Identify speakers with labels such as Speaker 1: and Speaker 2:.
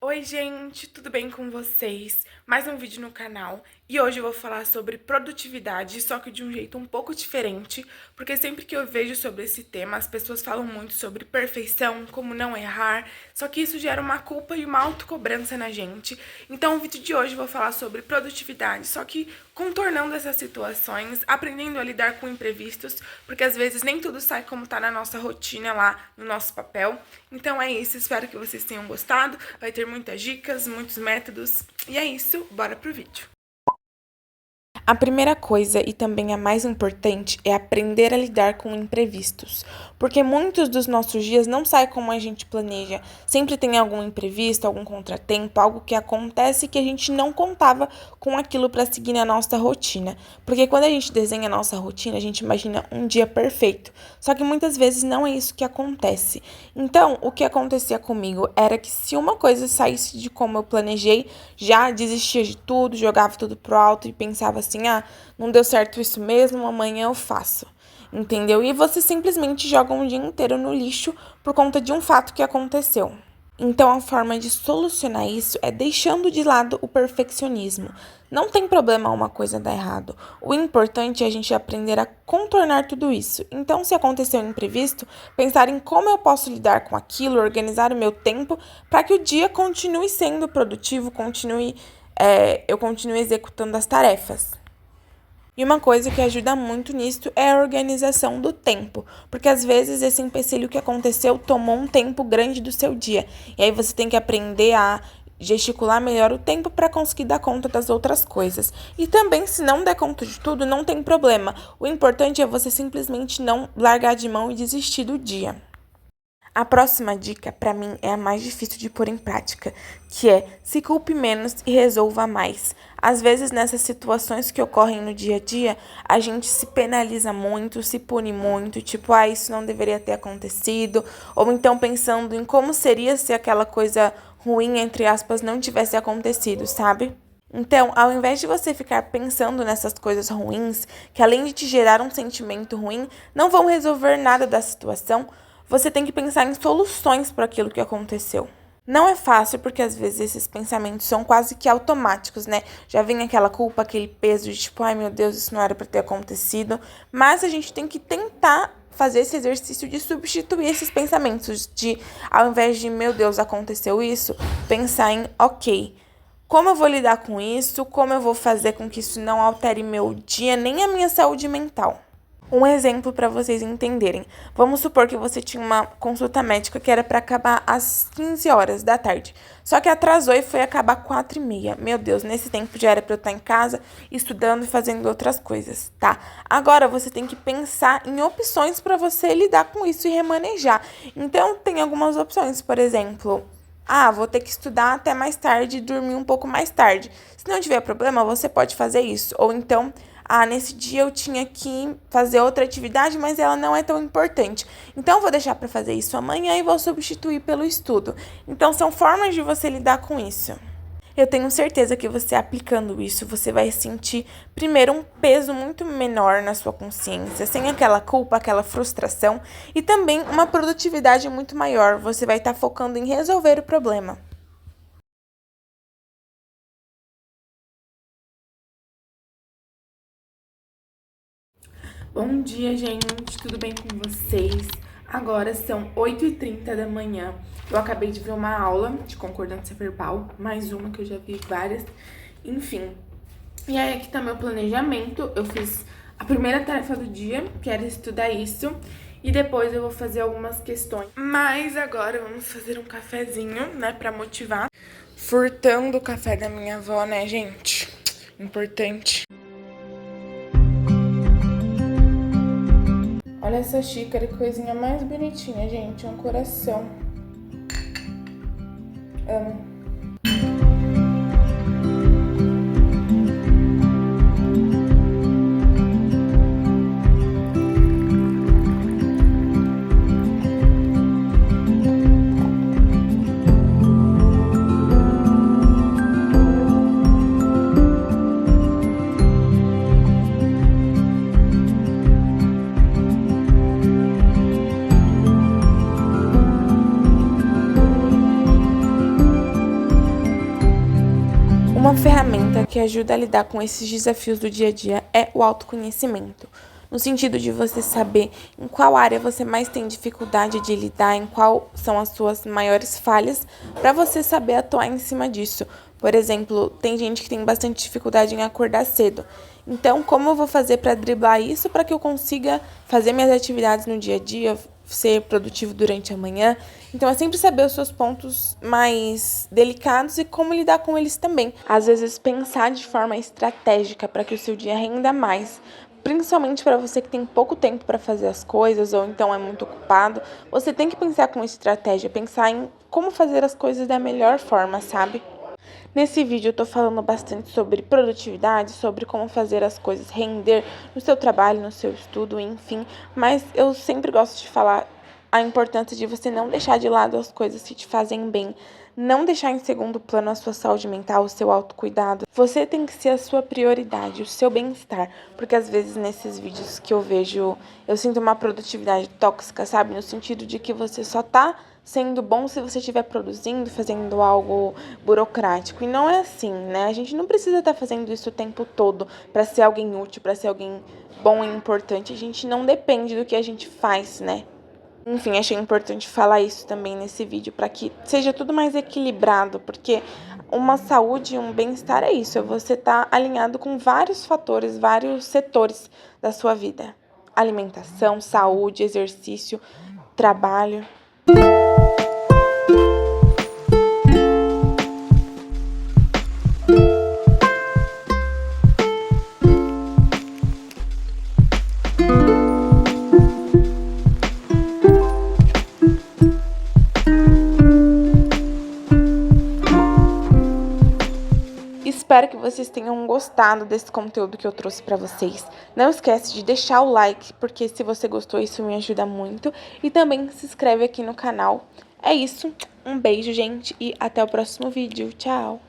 Speaker 1: Oi gente, tudo bem com vocês? Mais um vídeo no canal e hoje eu vou falar sobre produtividade, só que de um jeito um pouco diferente, porque sempre que eu vejo sobre esse tema as pessoas falam muito sobre perfeição, como não errar, só que isso gera uma culpa e uma autocobrança na gente. Então o vídeo de hoje eu vou falar sobre produtividade, só que contornando essas situações, aprendendo a lidar com imprevistos, porque às vezes nem tudo sai como tá na nossa rotina lá, no nosso papel. Então é isso, espero que vocês tenham gostado, vai ter muitas dicas, muitos métodos, e é isso, bora pro vídeo. A primeira coisa, e também a mais importante, é aprender a lidar com imprevistos. Porque muitos dos nossos dias não saem como a gente planeja. Sempre tem algum imprevisto, algum contratempo, algo que acontece que a gente não contava com aquilo para seguir na nossa rotina. Porque quando a gente desenha a nossa rotina, a gente imagina um dia perfeito. Só que muitas vezes não é isso que acontece. Então, o que acontecia comigo era que se uma coisa saísse de como eu planejei, já desistia de tudo, jogava tudo pro alto e pensava assim, não deu certo isso mesmo, amanhã eu faço, entendeu? E você simplesmente joga um dia inteiro no lixo por conta de um fato que aconteceu. Então, a forma de solucionar isso é deixando de lado o perfeccionismo. Não tem problema uma coisa dar errado. O importante é a gente aprender a contornar tudo isso. Então, se acontecer um imprevisto, pensar em como eu posso lidar com aquilo, organizar o meu tempo para que o dia continue sendo produtivo, eu continue executando as tarefas. E uma coisa que ajuda muito nisso é a organização do tempo, porque às vezes esse empecilho que aconteceu tomou um tempo grande do seu dia, e aí você tem que aprender a gesticular melhor o tempo para conseguir dar conta das outras coisas. E também, se não der conta de tudo, não tem problema. O importante é você simplesmente não largar de mão e desistir do dia. A próxima dica, para mim, é a mais difícil de pôr em prática, que é se culpe menos e resolva mais. Às vezes, nessas situações que ocorrem no dia a dia, a gente se penaliza muito, se pune muito, tipo, isso não deveria ter acontecido, ou então pensando em como seria se aquela coisa ruim, entre aspas, não tivesse acontecido, sabe? Então, ao invés de você ficar pensando nessas coisas ruins, que além de te gerar um sentimento ruim, não vão resolver nada da situação, você tem que pensar em soluções para aquilo que aconteceu. Não é fácil porque às vezes esses pensamentos são quase que automáticos, né? Já vem aquela culpa, aquele peso de tipo, ai meu Deus, isso não era para ter acontecido. Mas a gente tem que tentar fazer esse exercício de substituir esses pensamentos, de ao invés de meu Deus, aconteceu isso, pensar em ok, como eu vou lidar com isso, como eu vou fazer com que isso não altere meu dia, nem a minha saúde mental. Um exemplo para vocês entenderem. Vamos supor que você tinha uma consulta médica que era para acabar às 15 horas da tarde. Só que atrasou e foi acabar às 4h30. Meu Deus, nesse tempo já era para eu estar em casa, estudando e fazendo outras coisas, tá? Agora você tem que pensar em opções para você lidar com isso e remanejar. Então, tem algumas opções, por exemplo, vou ter que estudar até mais tarde e dormir um pouco mais tarde. Se não tiver problema, você pode fazer isso. Ou então, nesse dia eu tinha que fazer outra atividade, mas ela não é tão importante. Então, eu vou deixar para fazer isso amanhã e vou substituir pelo estudo. Então, são formas de você lidar com isso. Eu tenho certeza que você aplicando isso, você vai sentir, primeiro, um peso muito menor na sua consciência, sem aquela culpa, aquela frustração, e também uma produtividade muito maior. Você vai estar focando em resolver o problema. Bom dia, gente, tudo bem com vocês? Agora são 8h30 da manhã. Eu acabei de ver uma aula de concordância verbal, mais uma que eu já vi várias, enfim. E aí aqui tá meu planejamento. Eu fiz a primeira tarefa do dia, que era estudar isso, e depois eu vou fazer algumas questões. Mas agora vamos fazer um cafezinho, né, pra motivar. Furtando o café da minha avó, né, gente? Importante. Olha essa xícara, que coisinha mais bonitinha, gente. É um coração. Amo. Uma ferramenta que ajuda a lidar com esses desafios do dia a dia é o autoconhecimento, no sentido de você saber em qual área você mais tem dificuldade de lidar, em qual são as suas maiores falhas, para você saber atuar em cima disso. Por exemplo, tem gente que tem bastante dificuldade em acordar cedo. Então, como eu vou fazer para driblar isso para que eu consiga fazer minhas atividades no dia a dia, ser produtivo durante a manhã? Então, é sempre saber os seus pontos mais delicados e como lidar com eles também. Às vezes, pensar de forma estratégica para que o seu dia renda mais. Principalmente para você que tem pouco tempo para fazer as coisas ou então é muito ocupado, você tem que pensar com estratégia, pensar em como fazer as coisas da melhor forma, sabe? Nesse vídeo eu tô falando bastante sobre produtividade, sobre como fazer as coisas render no seu trabalho, no seu estudo, enfim, mas eu sempre gosto de falar a importância de você não deixar de lado as coisas que te fazem bem, não deixar em segundo plano a sua saúde mental, o seu autocuidado. Você tem que ser a sua prioridade, o seu bem-estar, porque às vezes nesses vídeos que eu vejo, eu sinto uma produtividade tóxica, sabe? No sentido de que você só tá sendo bom se você estiver produzindo, fazendo algo burocrático. E não é assim, né? A gente não precisa estar fazendo isso o tempo todo para ser alguém útil, para ser alguém bom e importante. A gente não depende do que a gente faz, né? Enfim, achei importante falar isso também nesse vídeo para que seja tudo mais equilibrado, porque uma saúde e um bem-estar é isso, é você estar alinhado com vários fatores, vários setores da sua vida. Alimentação, saúde, exercício, trabalho. Espero que vocês tenham gostado desse conteúdo que eu trouxe para vocês. Não esquece de deixar o like, porque se você gostou, isso me ajuda muito. E também se inscreve aqui no canal. É isso, um beijo, gente, e até o próximo vídeo. Tchau!